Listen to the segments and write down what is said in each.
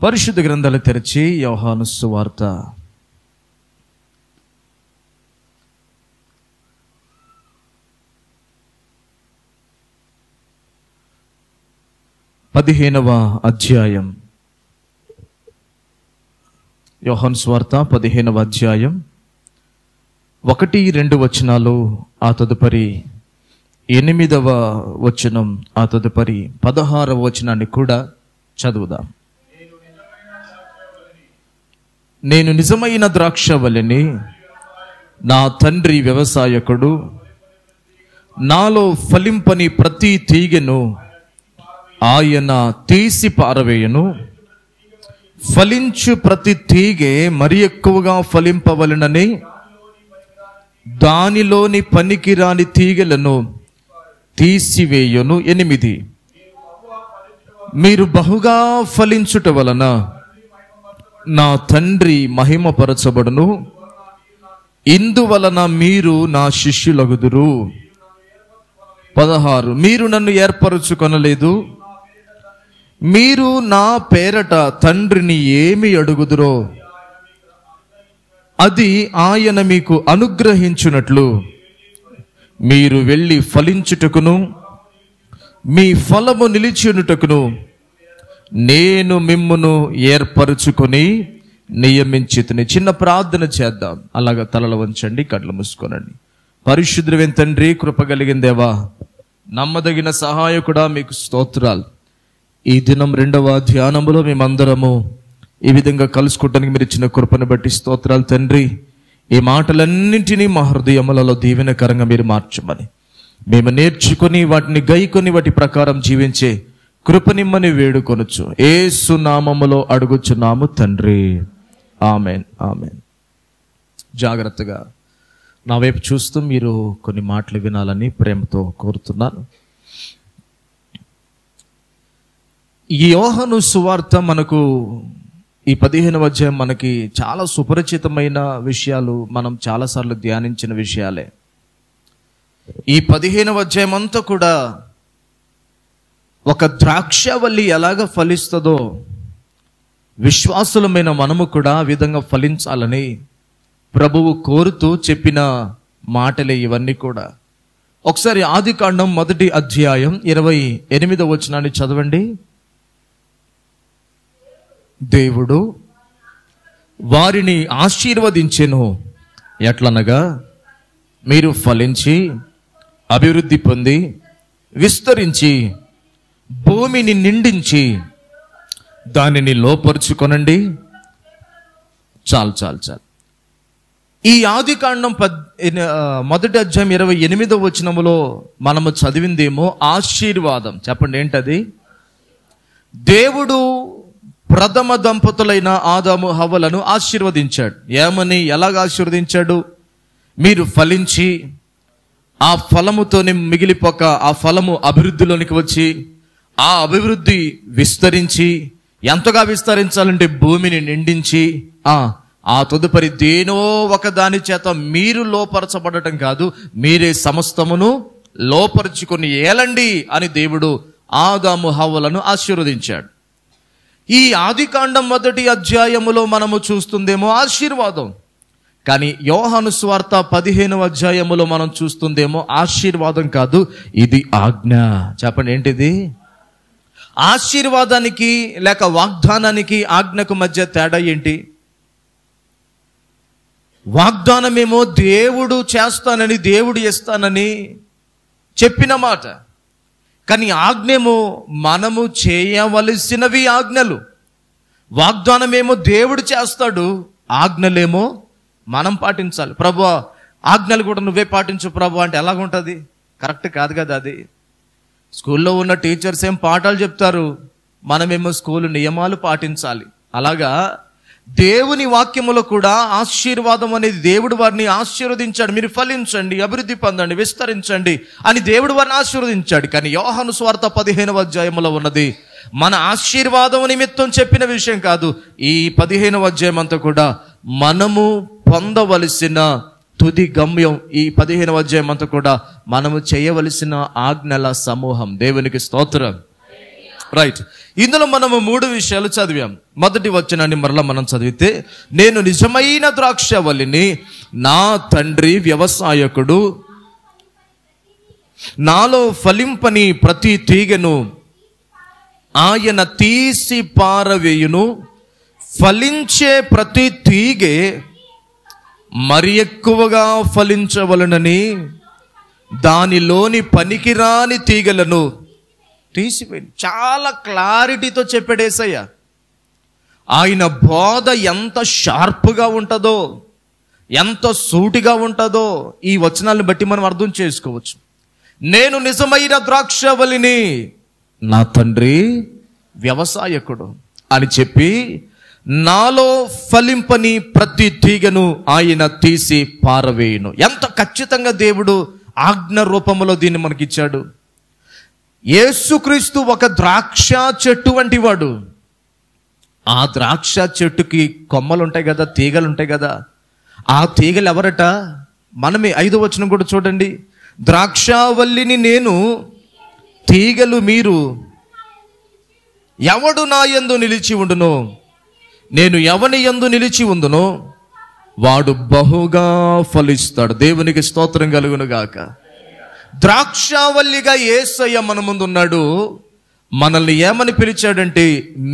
పరిశుద్ధ గ్రంథాలు తెరిచి యోహాను సువార్త 15వ అధ్యాయం. యోహాను సువార్త 15వ అధ్యాయం 1-2 వచనాలు, ఆ తదుపరి 8వ వచనం, ఆ తదుపరి 16వ వచనాన్ని కూడా చదువుదాం. నేను నిజమైన ద్రాక్షవల్లిని, నా తండ్రి వ్యవసాయకుడు. నాలో ఫలింపని ప్రతి తీగెను ఆయన తీసి పారవేయను. ఫలించు ప్రతి తీగె మరి ఎక్కువగా ఫలింపవలెనని దానిలోని పనికిరాని తీగెలను తీసివేయును. 8, మీరు బహుగా ఫలించుట వలన నా తండ్రి మహిమపరచబడును. ఇందువలన మీరు నా శిష్యులగుదురు. 16, మీరు నన్ను ఏర్పరచుకొనలేదు. మీరు నా పేరట తండ్రిని ఏమి అడుగుదురో అది ఆయన మీకు అనుగ్రహించునట్లు మీరు వెళ్ళి ఫలించుటకును మీ ఫలము నిలిచియుటకును నేను మిమ్మును ఏర్పరచుకొని నియమించితిని. చిన్న ప్రార్థన చేద్దాం. అలాగా తలలు వంచండి, కళ్ళు మూసుకోనండి. పరిశుద్ధుడైన తండ్రి, కృపగలిగిన దేవా, నమ్మదగిన సహాయకుడా, మీకు స్తోత్రాలు. ఈ దినం 2వ ధ్యానములో మేమందరము ఈ విధంగా కలుసుకోవటానికి మీరు ఇచ్చిన కృపను బట్టి స్తోత్రాలు తండ్రి. ఈ మాటలన్నింటినీ మా హృదయములలో దీవెనకరంగా మీరు మార్చమని, మేము నేర్చుకొని వాటిని గైకొని వాటి ప్రకారం జీవించే కృపనిమ్మని వేడుకొనుచు యేసు నామములో అడుగుచున్నాము తండ్రి. Amen, amen. జాగ్రత్తగా నా వైపు చూస్తూ మీరు కొన్ని మాటలు వినాలని ప్రేమతో కోరుతున్నాను. ఈ యోహాను సువార్త మనకు ఈ 15వ అధ్యాయం మనకి చాలా సుపరిచితమైన విషయాలు, మనం చాలాసార్లు ధ్యానించిన విషయాలే. ఈ 15వ అధ్యాయం అంతా కూడా ఒక ద్రాక్షవల్లి ఎలాగ ఫలిస్తుందో విశ్వాసులమైన మనము కూడా ఆ విధంగా ఫలించాలని ప్రభువు కోరుతూ చెప్పిన మాటలే ఇవన్నీ కూడా. ఒకసారి ఆదికాండం 1వ అధ్యాయం 28వ వచనాన్ని చదవండి. దేవుడు వారిని ఆశీర్వదించెను, ఎట్లనగా మీరు ఫలించి అభివృద్ధి పొంది విస్తరించి భూమిని నిండించి దానిని లోపరుచుకొనండి. చాలు చాలు చాలు. ఈ ఆదికాండం 1వ అధ్యాయం 28వ వచనములో మనము చదివిందేమో ఆశీర్వాదం. చెప్పండి, ఏంటది? దేవుడు ప్రథమ దంపతులైన ఆదాము హవ్వలను ఆశీర్వదించాడు. ఏమని, ఎలాగ ఆశీర్వదించాడు? మీరు ఫలించి ఆ ఫలముతోనే మిగిలిపోక ఆ ఫలము అభివృద్ధిలోనికి వచ్చి ఆ అభివృద్ధి విస్తరించి, ఎంతగా విస్తరించాలంటే భూమిని నిండించి, ఆ తదుపరి దేనో ఒక దాని చేత మీరు లోపరచబడటం కాదు, మీరే సమస్తమును లోపరుచుకొని ఏలండి అని దేవుడు ఆదాము హవ్వలను ఆశీర్వదించాడు. ఈ ఆదికాండం 1వ అధ్యాయములో మనము చూస్తుందేమో ఆశీర్వాదం, కానీ యోహాను సువార్త 15వ అధ్యాయములో మనం చూస్తుందేమో ఆశీర్వాదం కాదు, ఇది ఆజ్ఞ. చెప్పండి, ఏంటిది? ఆశీర్వాదానికి లేక వాగ్దానానికి ఆజ్ఞకు మధ్య తేడా ఏంటి? వాగ్దానమేమో దేవుడు చేస్తానని, దేవుడు ఇస్తానని చెప్పిన మాట, కానీ ఆజ్ఞేమో మనము చేయవలసినవి ఆజ్ఞలు. వాగ్దానమేమో దేవుడు చేస్తాడు, ఆజ్ఞలేమో మనం పాటించాలి. ప్రభు, ఆజ్ఞలు కూడా నువ్వే పాటించు ప్రభు అంటే ఎలాగుంటుంది? కరెక్ట్ కాదు కదా అది. స్కూల్లో ఉన్న టీచర్స్ ఏం పాఠాలు చెప్తారు, మనమేమో స్కూల్ నియమాలు పాటించాలి. అలాగా దేవుని వాక్యములో కూడా ఆశీర్వాదం అనేది, దేవుడు వారిని ఆశీర్వదించాడు. మీరు ఫలించండి, అభివృద్ధి పొందండి, విస్తరించండి అని దేవుడు వారిని ఆశీర్వదించాడు. కానీ యోహాను సువార్త 15వ అధ్యాయంలో ఉన్నది మన ఆశీర్వాదం నిమిత్తం చెప్పిన విషయం కాదు. ఈ 15వ అధ్యాయం అంతా కూడా మనము పొందవలసిన తుది గమ్యం. ఈ 15వ అధ్యాయం అంతా కూడా మనము చేయవలసిన ఆజ్ఞల సమూహం. దేవునికి స్తోత్రం. రైట్. ఇందులో మనము 3 విషయాలు చదివాం. మొదటి వచనాన్ని మరలా మనం చదివితే, నేను నిజమైన ద్రాక్షవల్లిని, నా తండ్రి వ్యవసాయకుడు, నాలో ఫలింపని ప్రతి తీగను ఆయన తీసి పారవేయును, ఫలించే ప్రతి తీగె మరి ఎక్కువగా ఫలించవలనని దానిలోని పనికిరాని తీగలను తీసివేయండి. చాలా క్లారిటీతో చెప్పాడు యేసయ్య. ఆయన బోధ ఎంత షార్ప్గా ఉంటుందో, ఎంత సూటిగా ఉంటుందో ఈ వచనాలను బట్టి మనం అర్థం చేసుకోవచ్చు. నేను నిజమైన ద్రాక్షవల్లిని, నా తండ్రి వ్యవసాయకుడు అని చెప్పి, నాలో ఫలింపని ప్రతి తీగను ఆయన తీసి పారవేయును. ఎంత ఖచ్చితంగా దేవుడు ఆజ్ఞ రూపంలో దీన్ని మనకిచ్చాడు. యేసుక్రీస్తు ఒక ద్రాక్ష చెట్టు వంటి వాడు. ఆ ద్రాక్ష చెట్టుకి కొమ్మలు ఉంటాయి కదా, తీగలు ఉంటాయి కదా. ఆ తీగలు ఎవరట? మనమే. 5వ వచనం కూడా చూడండి. ద్రాక్షావల్లిని నేను, తీగలు మీరు. ఎవడు నా యందు నిలిచి ఉండునో, నేను ఎవని యందు నిలిచి ఉందునో వాడు బహుగా ఫలిస్తాడు. దేవునికి స్తోత్రం కలుగును గాక. ద్రాక్షావల్లిగా యేసయ్య మన ముందు ఉన్నాడు. మనల్ని ఏమని పిలిచాడంటే,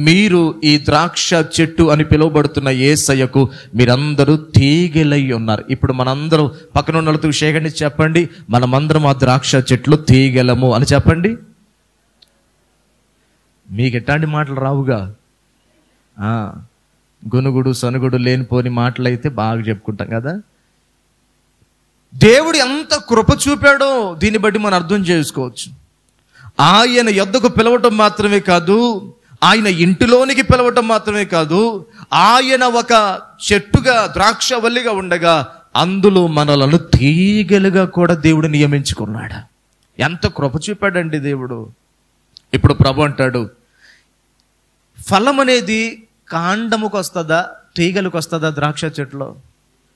మీరు ఈ ద్రాక్ష చెట్టు అని పిలువబడుతున్న యేసయ్యకు మీరందరూ తీగలై ఉన్నారు. ఇప్పుడు మనందరం పక్కన ఉన్న వాళ్ళతో షేకండి, చెప్పండి, మనమందరం ఆ ద్రాక్ష చెట్లు తీగలము అని చెప్పండి. మీకు ఎట్లాంటి మాటలు రావుగా? గునుగుడు సనుగుడు లేనిపోని మాటలు అయితే బాగా చెప్పుకుంటాం కదా. దేవుడు ఎంత కృప చూపాడో దీన్ని బట్టి మనం అర్థం చేసుకోవచ్చు. ఆయన యొద్దకు పిలవటం మాత్రమే కాదు, ఆయన ఇంటిలోనికి పిలవటం మాత్రమే కాదు, ఆయన ఒక చెట్టుగా ద్రాక్షవల్లిగా ఉండగా అందులో మనలను తీగలుగా కూడా దేవుడు నియమించుకున్నాడు. ఎంత కృప చూపాడండి దేవుడు. ఇప్పుడు ప్రభు అంటాడు, ఫలం అనేది కాండముకు వస్తుందా, తీగలకు వస్తుందా? ద్రాక్ష చెట్టులో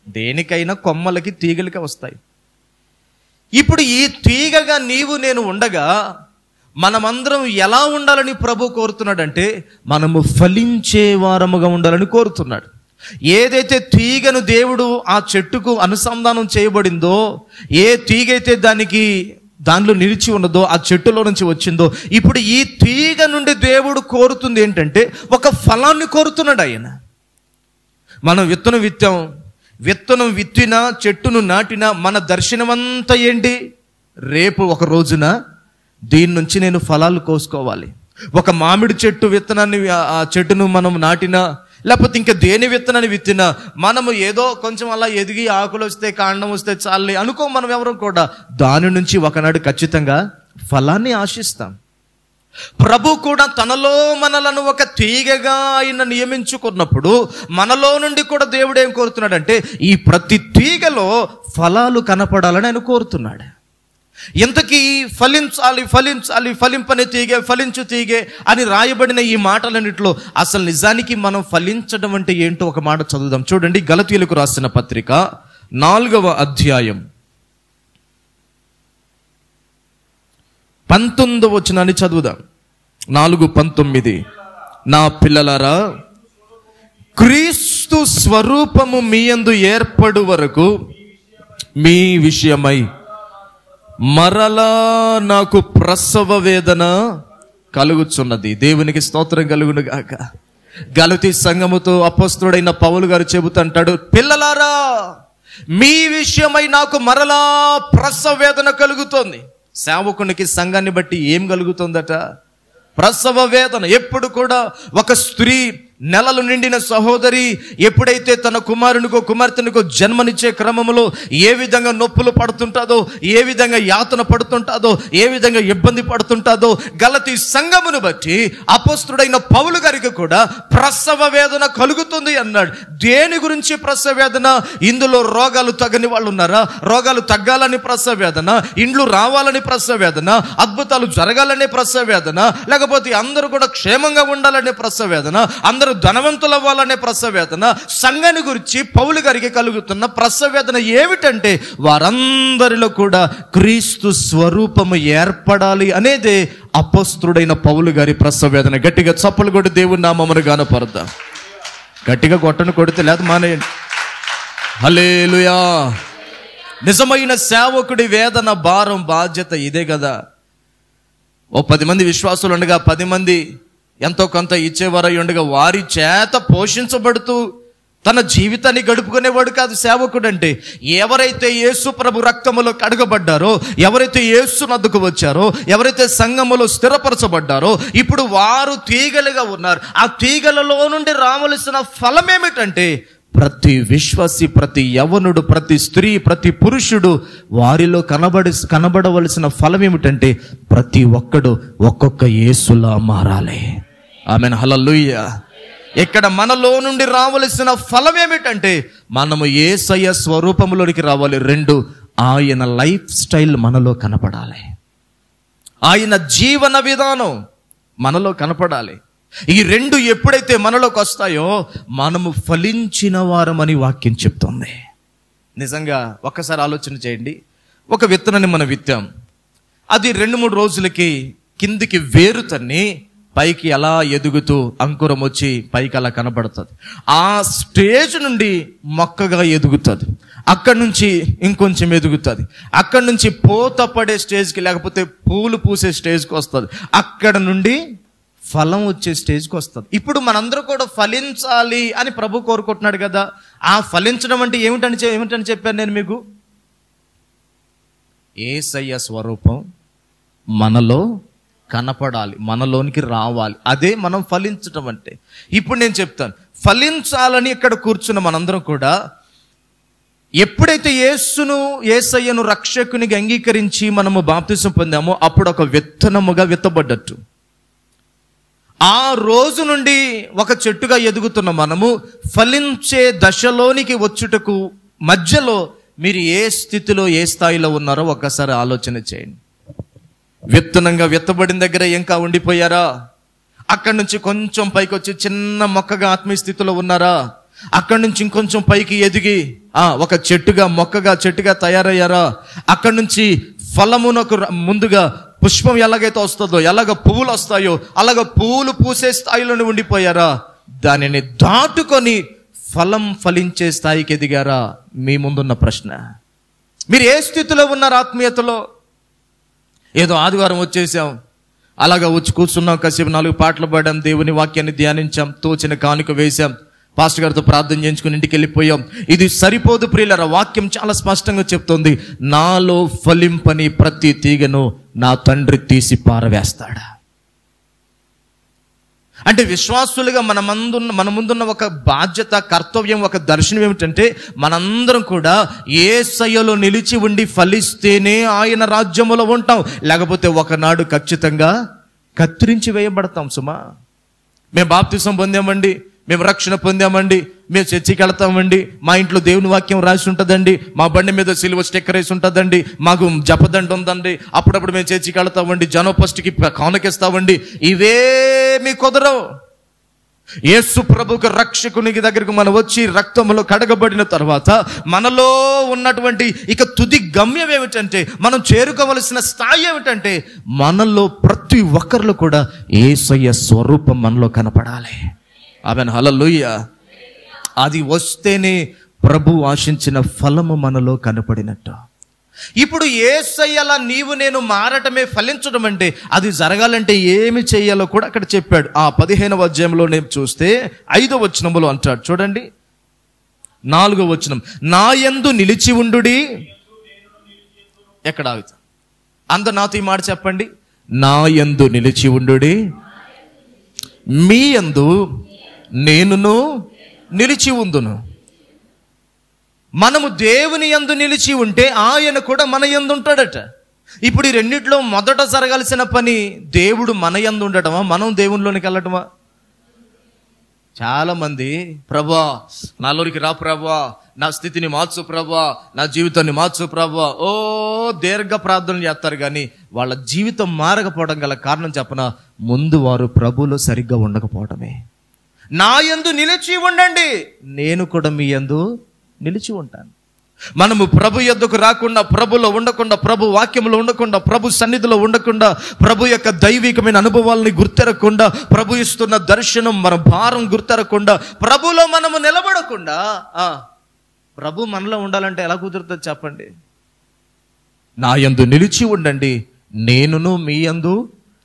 దేనికైనా కొమ్మలకి తీగలకి వస్తాయి. ఇప్పుడు ఈ తీగగా నీవు నేను ఉండగా మనమందరం ఎలా ఉండాలని ప్రభు కోరుతున్నాడంటే, మనము ఫలించే వారముగా ఉండాలని కోరుతున్నాడు. ఏదైతే తీగను దేవుడు ఆ చెట్టుకు అనుసంధానం చేయబడిందో, ఏ తీగైతే దానిలో నిలిచి ఉన్నదో, ఆ చెట్టులో నుంచి వచ్చిందో, ఇప్పుడు ఈ తీగ నుండి దేవుడు కోరుతుంది ఏంటంటే ఒక ఫలాన్ని కోరుతున్నాడు ఆయన. మనం విత్తనం విత్తినా, చెట్టును నాటినా మన దర్శనమంతా ఏంటి? రేపు ఒక రోజున దీని నుంచి నేను ఫలాలు కోసుకోవాలి. ఒక మామిడి చెట్టు విత్తనాన్ని, ఆ చెట్టును మనం నాటినా, లేకపోతే ఇంకా దేని విత్తనాన్ని విత్తినా, మనము ఏదో కొంచెం అలా ఎదిగి ఆకులు వస్తే, కాండం వస్తే చాలే అనుకో. మనం ఎవరు కూడా దాని నుంచి ఒకనాడు ఖచ్చితంగా ఫలాన్ని ఆశిస్తాం. ప్రభు కూడా తనలో మనలను ఒక తీగగా ఆయన నియమించుకున్నప్పుడు మనలో నుండి కూడా దేవుడు ఏం కోరుతున్నాడంటే, ఈ ప్రతి తీగలో ఫలాలు కనపడాలని ఆయన కోరుతున్నాడు. ఇంతకీ ఫలించాలి, ఫలింపని తీగే, ఫలించు తీగే అని రాయబడిన ఈ మాటలన్నిటిలో అసలు నిజానికి మనం ఫలించడం అంటే ఏంటో ఒక మాట చదువుదాం. చూడండి, గలతీయులకు రాసిన పత్రిక 4వ అధ్యాయం 19వ వచనాన్ని చదువుదాం. 4:19. నా పిల్లలారా, క్రీస్తు స్వరూపము మీ యందు ఏర్పడు వరకు మీ విషయమై మరలా నాకు ప్రసవ వేదన కలుగుచున్నది. దేవునికి స్తోత్రం కలుగును గాక. గలతీ సంఘముతో అపోస్తలుడైన పౌలు గారు చెబుతుంటాడు, పిల్లలారా, మీ విషయమై నాకు మరలా ప్రసవ వేదన కలుగుతోంది. సేవకునికి సంఘాన్ని బట్టి ఏం కలుగుతుందట? ప్రసవ వేదన. ఎప్పుడు కూడా ఒక స్త్రీ, నెలలు నిండిన సహోదరి ఎప్పుడైతే తన కుమారునికో కుమార్తెనికో జన్మనిచ్చే క్రమంలో ఏ విధంగా నొప్పులు పడుతుంటాదో, ఏ విధంగా యాతన పడుతుంటాదో, ఏ విధంగా ఇబ్బంది పడుతుంటాదో గలతీ సంఘమును బట్టి అపోస్తలుడైన పౌలు గారికి కూడా ప్రసవ వేదన కలుగుతుంది అన్నాడు. దేని గురించి ప్రసవ వేదన? ఇందులో రోగాలు తగ్గని వాళ్ళు ఉన్నారా? రోగాలు తగ్గాలని ప్రసవ వేదన, ఇండ్లు రావాలని ప్రసవ వేదన, అద్భుతాలు జరగాలనే ప్రసవ వేదన, లేకపోతే అందరూ కూడా క్షేమంగా ఉండాలనే ప్రసవ వేదన, అందరూ అందరూ ధనవంతులు అవ్వాలనే ప్రసవేదన, సంఘాన్ని గురించి పౌలు గారికి కలుగుతున్న ప్రసవేదన ఏమిటంటే వారందరిలో కూడా క్రీస్తు స్వరూపము ఏర్పడాలి అనేదే అపొస్తలుడైన పౌలు గారి ప్రసవేదన. గట్టిగా చప్పలు కొట్టి దేవుని నామమును గానపడదాం. గట్టిగా కొడితే లేదు మానేయండి. హల్లెలూయా. నిజమైన సేవకుడి వేదన, భారం, బాధ్యత ఇదే కదా. ఓ 10 మంది విశ్వాసులు ఉండగా 10 మంది ఎంతో కొంత ఇచ్చేవారై ఉండగా వారి చేత పోషించబడుతూ తన జీవితాన్ని గడుపుకునేవాడు కాదు సేవకుడు అంటే. ఎవరైతే యేసు ప్రభు రక్తములో కడగబడ్డారో, ఎవరైతే యేసు నద్దుకు వచ్చారో, ఎవరైతే సంఘములో స్థిరపరచబడ్డారో, ఇప్పుడు వారు తీగలుగా ఉన్నారు. ఆ తీగలలో నుండి రావలసిన ఫలం ఏమిటంటే ప్రతి విశ్వాసి, ప్రతి యవనుడు, ప్రతి స్త్రీ, ప్రతి పురుషుడు వారిలో కనబడవలసిన ఫలం ఏమిటంటే ప్రతి ఒక్కడు ఒక్కొక్క యేసులా మారాలి. ఆమేన్, హల్లెలూయా. ఇక్కడ మనలో నుండి రావలసిన ఫలం ఏమిటంటే మనము యేసయ్య స్వరూపంలోనికి రావాలి. 2, ఆయన లైఫ్ స్టైల్ మనలో కనపడాలి. ఆయన జీవన విధానం మనలో కనపడాలి. ఈ 2 ఎప్పుడైతే మనలోకి వస్తాయో మనము ఫలించిన వారమని వాక్యం చెప్తుంది. నిజంగా ఒక్కసారి ఆలోచన చేయండి. ఒక విత్తనాన్ని మనం విత్తాం, అది 2-3 రోజులకి కిందికి వేరు తన్ని పైకి ఎలా ఎదుగుతూ అంకురం వచ్చి పైకి అలా కనబడుతుంది. ఆ స్టేజ్ నుండి మొక్కగా ఎదుగుతుంది, అక్కడి నుంచి ఇంకొంచెం ఎదుగుతుంది, అక్కడి నుంచి పూత పడే స్టేజ్కి లేకపోతే పూలు పూసే స్టేజ్కి వస్తుంది, అక్కడ నుండి ఫలం వచ్చే స్టేజ్కి వస్తుంది. ఇప్పుడు మనందరూ కూడా ఫలించాలి అని ప్రభు కోరుకుంటున్నాడు కదా. ఆ ఫలించడం అంటే ఏమిటని చెప్పాను నేను మీకు. యేసయ్య స్వరూపం మనలో కనపడాలి, మనలోనికి రావాలి. అదే మనం ఫలించడం అంటే. ఇప్పుడు నేను చెప్తాను, ఫలించాలని ఇక్కడ కూర్చున్న మనందరం కూడా ఎప్పుడైతే యేసయ్యను రక్షకునిగా అంగీకరించి మనము బాప్తిసం పొందామో అప్పుడు ఒక విత్తనముగా విత్తబడ్డట్టు. ఆ రోజు నుండి ఒక చెట్టుగా ఎదుగుతున్న మనము ఫలించే దశలోనికి వచ్చుటకు మధ్యలో మీరు ఏ స్థితిలో, ఏ స్థాయిలో ఉన్నారో ఒక్కసారి ఆలోచన చేయండి. విత్తనంగా విత్తబడిన దగ్గర ఇంకా ఉండిపోయారా? అక్కడి నుంచి కొంచెం పైకి వచ్చి చిన్న మొక్కగా ఆత్మీయ స్థితిలో ఉన్నారా? అక్కడి నుంచి ఇంకొంచెం పైకి ఎదిగి ఒక చెట్టుగా, మొక్కగా, చెట్టుగా తయారయ్యారా? అక్కడి నుంచి ఫలమునకు ముందుగా పుష్పం ఎలాగైతే వస్తుందో, ఎలాగ పువ్వులు వస్తాయో అలాగ పువ్వులు పూసే స్థాయిలోనే ఉండిపోయారా? దానిని దాటుకొని ఫలించే స్థాయికి ఎదిగారా? మీ ముందున్న ప్రశ్న. మీరు ఏ స్థితిలో ఉన్నారు ఆత్మీయతలో? ఏదో ఆదివారం వచ్చేసాం, అలాగా వచ్చి కూర్చున్నాం, కాసేపు 4 పాటలు పాడాం, దేవుని వాక్యాన్ని ధ్యానించాం, తోచిన కానుక వేశాం, పాస్టర్ గారితో ప్రార్థన చేయించుకుని ఇంటికి వెళ్ళిపోయాం. ఇది సరిపోదు ప్రియులారా. వాక్యం చాలా స్పష్టంగా చెప్తోంది, నాలో ఫలింపని ప్రతి తీగను నా తండ్రి తీసి పారవేస్తాడా. అంటే విశ్వాసులుగా మన ముందున్న ఒక బాధ్యత, కర్తవ్యం, ఒక దర్శనం ఏమిటంటే మనందరం కూడా యేసయ్యలో నిలిచి ఉండి ఫలిస్తేనే ఆయన రాజ్యములో ఉంటాం. లేకపోతే ఒకనాడు ఖచ్చితంగా కత్తిరించి వేయబడతాం. సుమా, మేము బాప్తిసం పొందామండి, మేము రక్షణ పొందామండి, మేము చర్చికి వెళ్తామండి, మా ఇంట్లో దేవుని వాక్యం రాసి ఉంటుందండి, మా బండి మీద సిలువ స్టిక్కర్ వేసి ఉంటుందండి, మాకు జపదండ ఉందండి, అప్పుడప్పుడు మేము చర్చికి వెళ్తామండి, జనోపస్టికి కానుకిస్తామండి. ఇవేమీ కుదరవు. యేసు ప్రభుకు రక్షకునికి దగ్గరకు మనం వచ్చి రక్తములో కడగబడిన తర్వాత మనలో ఉన్నటువంటి ఇక తుది గమ్యం ఏమిటంటే, మనం చేరుకోవలసిన స్థాయి ఏమిటంటే మనలో ప్రతి ఒక్కరిలో కూడా యేసయ్య స్వరూపం మనలో కనపడాలి. ఆమేన్, హల్లెలూయా. అది వస్తేనే ప్రభు ఆశించిన ఫలము మనలో కనపడినట్టు. ఇప్పుడు యేసయ్యలా నీవు నేను మారటమే ఫలించడం అంటే, అది జరగాలంటే ఏమి చేయాలో కూడా అక్కడ చెప్పాడు. ఆ 15వ అధ్యాయంలో నేను చూస్తే 5వ వచనంలో అంటాడు చూడండి, 4వ వచనం, నా యందు నిలిచి ఉండుడి. ఎక్కడ ఆగుతా? అందరు నాతో ఈ మాట చెప్పండి, నా యందు నిలిచి ఉండుడి, మీ యందు నేనును నిలిచి ఉందును. మనము దేవుని యందు నిలిచి ఉంటే ఆయన కూడా మన యందు ఉంటాడట. ఇప్పుడు ఈ రెండిట్లో మొదట జరగాల్సిన పని దేవుడు మన యందు ఉండటమా, మనం దేవునిలోనికి వెళ్ళటమా? చాలా మంది, ప్రభా నాలోనికి రా ప్రభా, నా స్థితిని మార్చు ప్రభా, నా జీవితాన్ని మార్చు ప్రభా, ఓ దీర్ఘ ప్రార్థనలు చేస్తారు. కానీ వాళ్ళ జీవితం మారకపోవడం గల కారణం చెప్పనా, ముందు వారు ప్రభువులో సరిగ్గా ఉండకపోవడమే. నా యందు నిలిచి ఉండండి, నేను కూడా మీ యందు నిలిచి ఉంటాను. మనము ప్రభు యొద్దకు రాకుండా, ప్రభులో ఉండకుండా, ప్రభు వాక్యంలో ఉండకుండా, ప్రభు సన్నిధిలో ఉండకుండా, ప్రభు యొక్క దైవికమైన అనుభవాలని గుర్తెరగకుండా, ప్రభు ఇస్తున్న దర్శనం మన భారం గుర్తెరగకుండా, ప్రభులో మనము నిలబడకుండా, ప్రభు మనలో ఉండాలంటే ఎలా కుదురుతుంది చెప్పండి? నా యందు నిలిచి ఉండండి, నేనును మీ యందు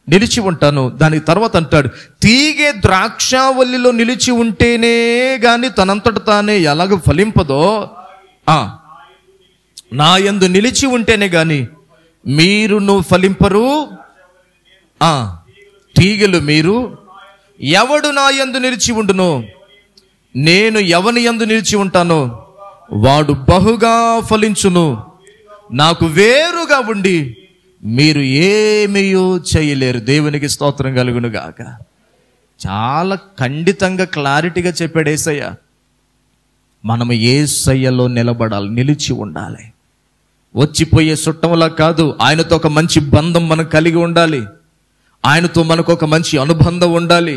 నిలిచి ఉంటాను. దానికి తర్వాత అంటాడు, తీగె ద్రాక్షావల్లిలో నిలిచి ఉంటేనే గాని తనంతట తానే ఎలాగ ఫలింపదో, నా యందు నిలిచి ఉంటేనే గాని మీరును ఫలింపరు. తీగలు మీరు. ఎవడు నా యందు నిలిచి ఉండునో, నేను ఎవని యందు నిలిచి ఉంటానో వాడు బహుగా ఫలించును. నాకు వేరుగా ఉండి మీరు ఏమీయూ చేయలేరు. దేవునికి స్తోత్రం కలుగును గాక. చాలా ఖండితంగా క్లారిటీగా చెప్పాడు యేసయ్య. మనము యేసయ్యలో నిలబడాలి, నిలిచి ఉండాలి. వచ్చిపోయే చుట్టంలా కాదు, ఆయనతో ఒక మంచి బంధం మనం కలిగి ఉండాలి. ఆయనతో మనకు ఒక మంచి అనుబంధం ఉండాలి.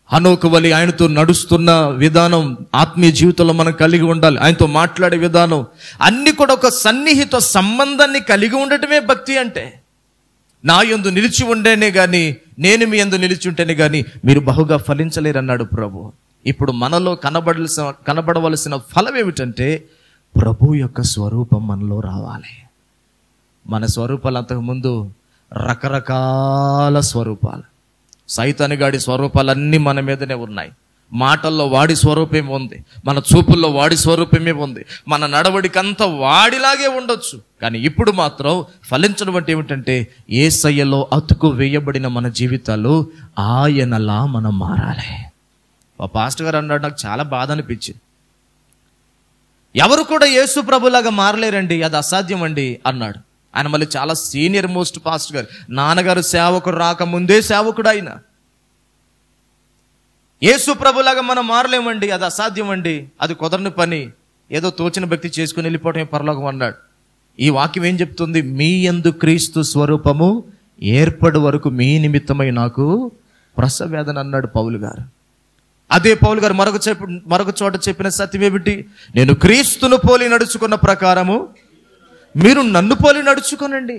హనోకు వలె ఆయనతో నడుస్తున్న విధానం ఆత్మీయ జీవితంలో మనం కలిగి ఉండాలి. ఆయనతో మాట్లాడే విధానం అన్ని కూడా ఒక సన్నిహిత సంబంధాన్ని కలిగి ఉండటమే భక్తి అంటే. నా యందు నిలిచి ఉండేనే గాని, నేను మీ యందు నిలిచి ఉంటేనే గాని మీరు బహుగా ఫలించలేరు అన్నాడు ప్రభు. ఇప్పుడు మనలో కనబడవలసిన ఫలం ఏమిటంటే, ప్రభు యొక్క స్వరూపం మనలో రావాలి. మన స్వరూపాలు అంతకుముందు రకరకాల స్వరూపాలు, సైతానుగాడి స్వరూపాలన్నీ మన మీదనే ఉన్నాయి. మాటల్లో వాడి స్వరూపమే ఉంది, మన చూపుల్లో వాడి స్వరూపమే ఉంది, మన నడవడికంతా వాడిలాగే ఉండొచ్చు. కానీ ఇప్పుడు మాత్రం ఫలించడం అంటే ఏమిటంటే, యేసయ్యలో అతుకు వేయబడిన మన జీవితాలు ఆయనలా మనం మారాలి. పాస్టర్ గారు అన్నాడు, నాకు చాలా బాధ అనిపించింది. ఎవరు కూడా యేసు ప్రభులాగా మారలేరండి, అది అసాధ్యం అండి అన్నాడు. ఆయన మళ్ళీ చాలా సీనియర్ మోస్ట్ పాస్టర్ గారు, నాన్నగారు సేవకుడు రాకముందే సేవకుడు ఆయన. యేసు ప్రభులాగా మనం మారలేమండి, అది అసాధ్యం అండి, అది కుదరని పని, ఏదో తోచిన భక్తి చేసుకుని వెళ్ళిపోవటమే పరలోకం అన్నాడు. ఈ వాక్యం ఏం చెప్తుంది? మీ యందు క్రీస్తు స్వరూపము ఏర్పడి వరకు మీ నిమిత్తమై నాకు ప్రసవేదన అన్నాడు పౌలు గారు. అదే పౌలు గారు మరొక చోట చెప్పిన సత్యం ఏమిటి? నేను క్రీస్తును పోలి నడుచుకున్న ప్రకారము మీరు నన్ను పోలి నడుచుకోనండి.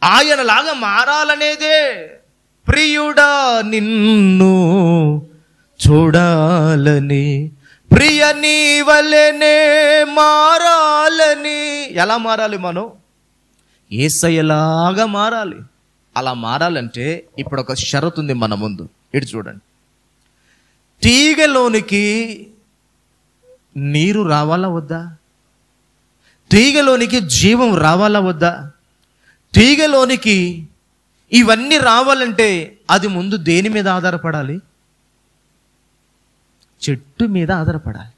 ఆయనలాగా మారాలనేదే. ప్రియుడా నిన్ను చూడాలని, ప్రియ నీ వలెనే మారాలని. ఎలా మారాలి? మనం యేసయ్యలాగా మారాలి. అలా మారాలంటే ఇప్పుడు ఒక షరతు ఉంది మన ముందు. ఇటు చూడండి, తీగలోనికి నీరు రావాలా వద్దా? తీగలోనికి జీవం రావాలా వద్దా? తీగలోనికి ఇవన్నీ రావాలంటే అది ముందు దేని మీద ఆధారపడాలి? చెట్టు మీద ఆధారపడాలి.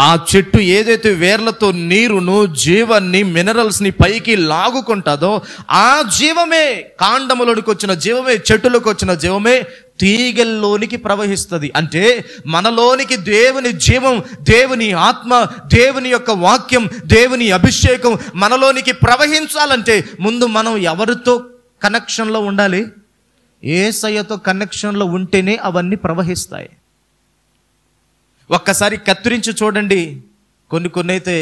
ఆ చెట్టు ఏదైతే వేర్లతో నీరును, జీవాన్ని, మినరల్స్ని పైకి లాగుకుంటుందో ఆ జీవమే, కాండములోనికి వచ్చిన జీవమే, చెట్టులోకి వచ్చిన జీవమే తీగల్లోనికి ప్రవహిస్తుంది. అంటే మనలోనికి దేవుని జీవం, దేవుని ఆత్మ, దేవుని యొక్క వాక్యం, దేవుని అభిషేకం మనలోనికి ప్రవహించాలంటే ముందు మనం ఎవరితో కనెక్షన్లో ఉండాలి? యేసయ్యతో కనెక్షన్లో ఉంటేనే అవన్నీ ప్రవహిస్తాయి. ఒక్కసారి కత్తిరించి చూడండి, కొన్ని అయితే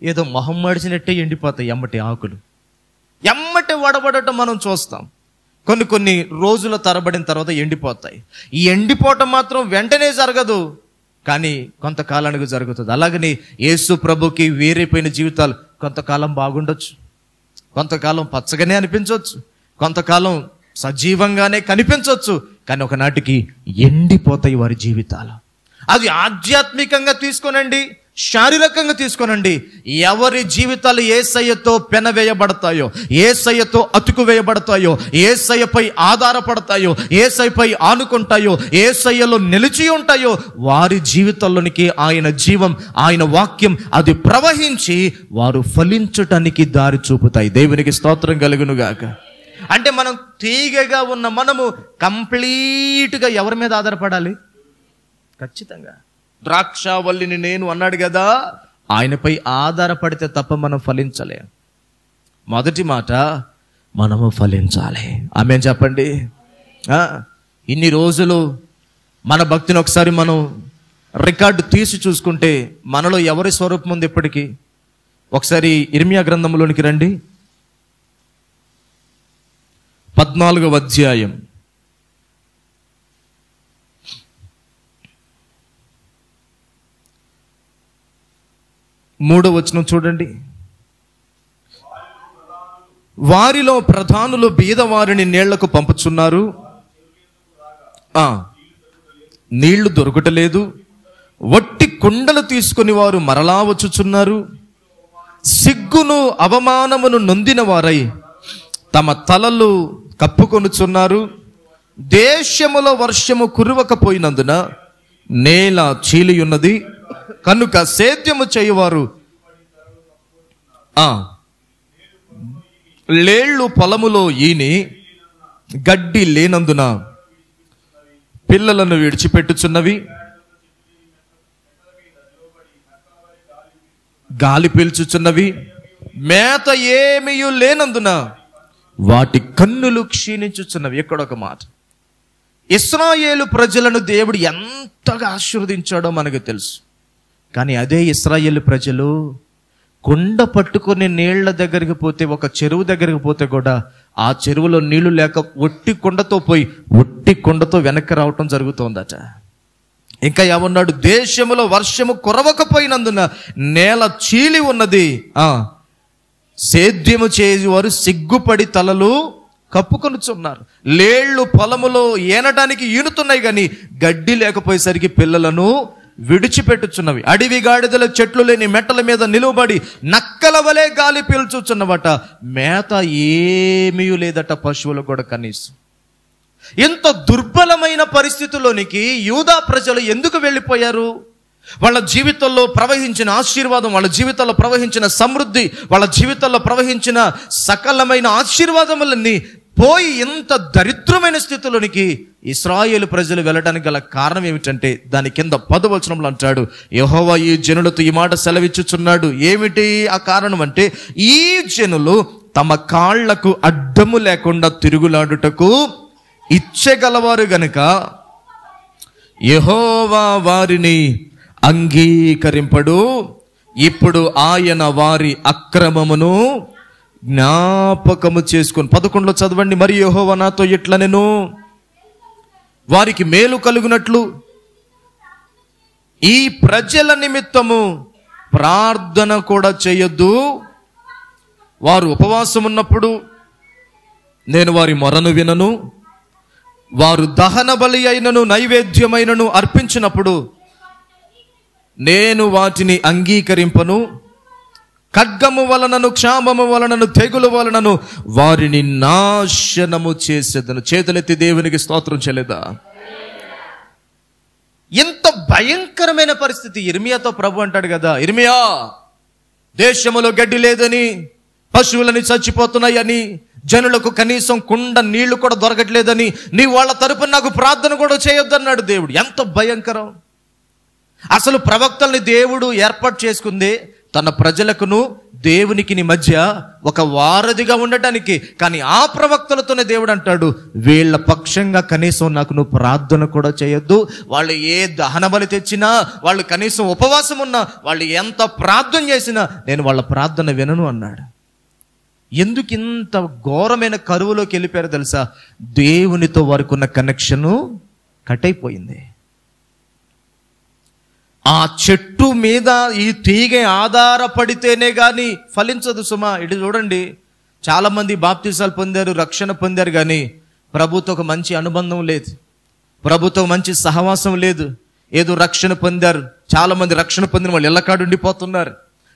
ఏదో మొహం మడిచినట్టే ఎండిపోతాయి ఎమ్మటి ఆకులు, ఎమ్మటి వడబడటం మనం చూస్తాం. కొన్ని రోజుల తరబడిన తర్వాత ఎండిపోతాయి. ఈ ఎండిపోవటం మాత్రం వెంటనే జరగదు, కానీ కొంతకాలానికి జరుగుతుంది. అలాగని యేసు ప్రభుకి వేరైపోయిన జీవితాలు కొంతకాలం బాగుండొచ్చు, కొంతకాలం పచ్చగానే అనిపించవచ్చు, కొంతకాలం సజీవంగానే కనిపించవచ్చు, కానీ ఒకనాటికి ఎండిపోతాయి వారి జీవితాలు. అది ఆధ్యాత్మికంగా తీసుకోనండి, శారీరకంగా తీసుకోనండి. ఎవరి జీవితాలు యేసయ్యతో పెనవేయబడతాయో, యేసయ్యతో అతుకు వేయబడతాయో, యేసయ్యపై ఆధారపడతాయో, యేసయ్యపై ఆనుకుంటాయో, యేసయ్యలో నిలిచి ఉంటాయో, వారి జీవితంలోనికి ఆయన జీవం, ఆయన వాక్యం అది ప్రవహించి వారు ఫలించటానికి దారి చూపుతాయి. దేవునికి స్తోత్రం కలుగును గాక. అంటే మనం తీగగా ఉన్న మనము కంప్లీట్గా ఎవరి మీద ఆధారపడాలి? ఖచ్చితంగా ద్రాక్షావల్లిని నేను అన్నాడు కదా, ఆయనపై ఆధారపడితే తప్ప మనం ఫలించలేం. మొదటి మాట, మనము ఫలించాలి. ఆమేన్ చెప్పండి. ఇన్ని రోజులు మన భక్తిని ఒకసారి మనం రికార్డు తీసి చూసుకుంటే మనలో ఎవరి స్వరూపం ఉంది ఇప్పటికీ? ఒకసారి ఇర్మియా గ్రంథంలోనికి రండి, 14వ అధ్యాయం 3వ వచనం చూడండి. వారిలో ప్రధానులు బీదవారిని నీళ్లకు పంపుచున్నారు, నీళ్లు దొరకటలేదు. వట్టి కుండలు తీసుకుని వారు మరలా వచ్చుచున్నారు. సిగ్గును అవమానమును నొందిన వారై తమ తలలు కప్పుకొనుచున్నారు. దేశములో వర్షము కురవకపోయినందున నేల చీలియున్నది కనుక సేద్యము చేయువారు లేళ్ళు పొలములో ఈని గడ్డి లేనందున పిల్లలను విడిచిపెట్టుచున్నవి. గాలి పీల్చుచున్నవి. మేత ఏమీయు లేనందున వాటి కన్నులు క్షీణించుచున్నవి. ఎక్కడొక మాట, ఇశ్రాయేలు ప్రజలను దేవుడు ఎంతగా ఆశీర్వదించాడో మనకు తెలుసు. కానీ అదే ఇశ్రాయేలు ప్రజలు కుండ పట్టుకొని నీళ్ల దగ్గరికి పోతే, ఒక చెరువు దగ్గరికి పోతే కూడా ఆ చెరువులో నీళ్లు లేక ఒట్టి కుండతో పోయి ఒట్టి కుండతో వెనక్కి రావటం జరుగుతోందట. ఇంకా ఏమన్నాడు? దేశములో వర్షము కురవకపోయినందున నేల చీలి ఉన్నది, సేద్యము చేసేవారు సిగ్గుపడి తలలు కప్పుకొనుచున్నారు. లేళ్ళు పొలములో ఏనటానికి ఈనుతున్నాయి కానీ గడ్డి లేకపోయేసరికి పిల్లలను విడిచిపెట్టుచున్నవి. అడవి గాడిదల చెట్లు లేని మెట్టల మీద నిలువబడి నక్కల వలె గాలి పీల్చుచున్నవట. మేత ఏమీ లేదట పశువులు కూడా కనీసం. ఎంత దుర్బలమైన పరిస్థితుల్లోనికి యూదా ప్రజలు ఎందుకు వెళ్ళిపోయారు? వాళ్ళ జీవితంలో ప్రవహించిన ఆశీర్వాదం, వాళ్ళ జీవితంలో ప్రవహించిన సమృద్ధి, వాళ్ళ జీవితంలో ప్రవహించిన సకలమైన ఆశీర్వాదములన్నీ పోయి ఎంత దరిద్రమైన స్థితిలోనికి ఇశ్రాయేలు ప్రజలు వెళ్ళడానికి గల కారణం ఏమిటంటే, దాని కింద 10వ వచనంలో అంటాడు, యెహోవా ఈ జనులతో ఈ మాట సెలవిచ్చుచున్నాడు. ఏమిటి ఆ కారణం అంటే, ఈ జనులు తమ కాళ్లకు అడ్డము లేకుండా తిరుగులాడుటకు ఇచ్చగలవారు గనుక యెహోవా వారిని అంగీకరింపడు. ఇప్పుడు ఆయన వారి అక్రమమును జ్ఞాపకము చేసుకొని 11లో చదవండి. మరి యెహోవా నాతో ఇట్లనెను, వారికి మేలు కలుగునట్లు ఈ ప్రజల నిమిత్తము ప్రార్థన కూడా చేయొద్దు. వారు ఉపవాసం ఉన్నప్పుడు నేను వారి మొరను వినను. వారు దహన బలి అయినను నైవేద్యమైనను అర్పించినప్పుడు నేను వాటిని అంగీకరింపను. ఖడ్గము వలనను క్షామము వలనను తెగులు వలనను వారిని నాశనము చేసేదను. చేతులెత్తి దేవునికి స్తోత్రం చేయలేదా? ఎంత భయంకరమైన పరిస్థితి. ఇర్మియాతో ప్రభు అంటాడు కదా, ఇర్మియా, దేశములో గడ్డి లేదని, పశువులని చచ్చిపోతున్నాయని, జనులకు కనీసం కుండ నీళ్లు కూడా దొరకట్లేదని, నీ వాళ్ళ తరపున నాకు ప్రార్థన కూడా చేయొద్దన్నాడు దేవుడు. ఎంత భయంకరం! అసలు ప్రవక్తల్ని దేవుడు ఏర్పాటు చేసుకుంది తన ప్రజలకును దేవునికి మధ్య ఒక వారధిగా ఉండటానికి. కానీ ఆ ప్రవక్తలతోనే దేవుడు అంటాడు, వీళ్ళ పక్షంగా కనీసం నాకు నువ్వు ప్రార్థన కూడా చేయొద్దు. వాళ్ళు ఏ దహన బలి తెచ్చినా, వాళ్ళు కనీసం ఉపవాసం ఉన్నా, వాళ్ళు ఎంత ప్రార్థన చేసినా నేను వాళ్ళ ప్రార్థన వినను అన్నాడు. ఎందుకు ఇంత ఘోరమైన కరువులోకి వెళ్ళిపోయారు తెలుసా? దేవునితో వారికి ఉన్న కనెక్షను కట్ అయిపోయింది. ఆ చెట్టు మీద ఈ తీగ ఆధారపడితేనే కానీ ఫలించదు సుమా. ఇటు చూడండి, చాలామంది బాప్తిసాలు పొందారు, రక్షణ పొందారు, కానీ ప్రభుతో ఒక మంచి అనుబంధం లేదు, ప్రభుతో మంచి సహవాసం లేదు. ఏదో రక్షణ పొందారు, చాలామంది రక్షణ పొందిన వాళ్ళు ఇళ్ళకాడు ఉండిపోతున్నారు.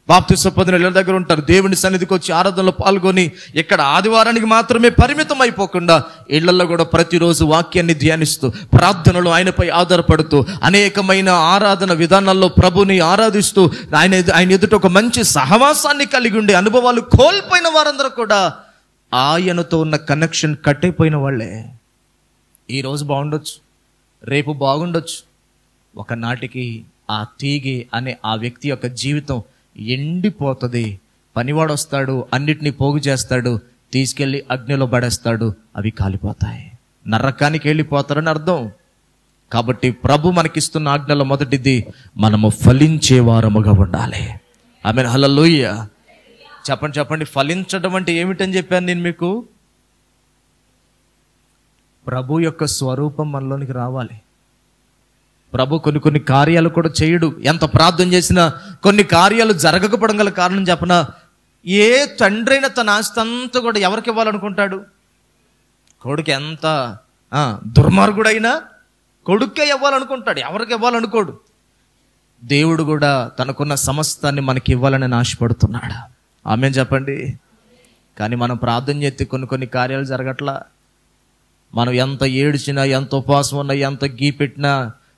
బాప్తిసం పొందిన ఇళ్ళ దగ్గర ఉంటారు, దేవుని సన్నిధికి వచ్చి ఆరాధనలో పాల్గొని ఇక్కడ ఆదివారానికి మాత్రమే పరిమితం అయిపోకుండా ఇళ్లలో కూడా ప్రతిరోజు వాక్యాన్ని ధ్యానిస్తూ, ప్రార్థనలో ఆయనపై ఆధారపడుతూ, అనేకమైన ఆరాధన విధానాల్లో ప్రభుని ఆరాధిస్తూ, ఆయన ఎదుట ఒక మంచి సహవాసాన్ని కలిగి ఉండే అనుభవాలు కోల్పోయిన వారందరూ కూడా ఆయనతో ఉన్న కనెక్షన్ కట్ అయిపోయిన వాళ్ళే. ఈరోజు బాగుండొచ్చు, రేపు బాగుండొచ్చు, ఒకనాటికి ఆ తీగి అనే ఆ వ్యక్తి యొక్క జీవితం ఎండిపోతుంది. పనివాడు వస్తాడు, అన్నిటినీ పోగు చేస్తాడు, తీసుకెళ్ళి అగ్నిలో పడేస్తాడు, అవి కాలిపోతాయి, నరకానికి వెళ్ళిపోతారని అర్థం. కాబట్టి ప్రభు మనకిస్తున్న ఆజ్ఞలో మొదటిది, మనము ఫలించే వారముగా ఉండాలి. ఆమేన్, హల్లెలూయా. చెప్పండి. ఫలించడం అంటే ఏమిటని చెప్పాను నేను మీకు? ప్రభు యొక్క స్వరూపం మనలోనికి రావాలి. ప్రభు కొన్ని కార్యాలు కూడా చేయడు. ఎంత ప్రార్థన చేసినా కొన్ని కార్యాలు జరగకపోవడం గల కారణం చెప్పనా? ఏ తండ్రి అయినా తన ఆస్తి అంతా కూడా ఎవరికి ఇవ్వాలనుకుంటాడు? కొడుకు ఎంత దుర్మార్గుడైనా కొడుకే ఇవ్వాలనుకుంటాడు, ఎవరికి ఇవ్వాలనుకోడు. దేవుడు కూడా తనకున్న సమస్తాన్ని మనకి ఇవ్వాలని ఆశపడుతున్నాడు. ఆమేన్ చెప్పండి. కానీ మనం ప్రార్థన చేస్తే కొన్ని కార్యాలు జరగట్లా. మనం ఎంత ఏడ్చినా, ఎంత ఉపవాసం ఉన్నా, ఎంత గీ పెట్టినా